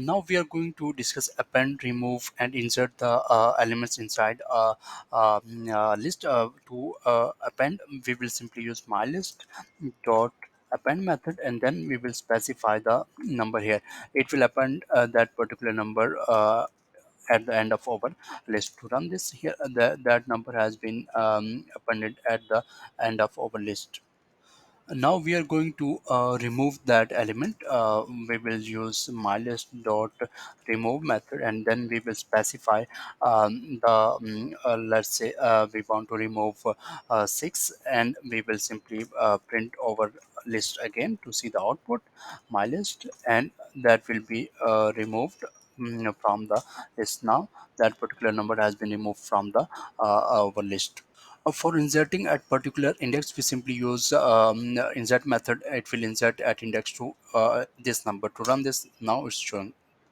Now we are going to discuss append, remove, and insert the elements inside a list. To append, we will simply use mylist dot append method, and then we will specify the number here. It will append that particular number at the end of our list. To run this here, that number has been appended at the end of our list. Now we are going to remove that element. We will use mylist dot remove method, and then we will specify let's say we want to remove 6, and we will simply print over list again to see the output mylist, and that will be removed from the list. Now that particular number has been removed from the our list. For inserting at particular index, we simply use insert method. It will insert at index to this number. To run this, now it's showing.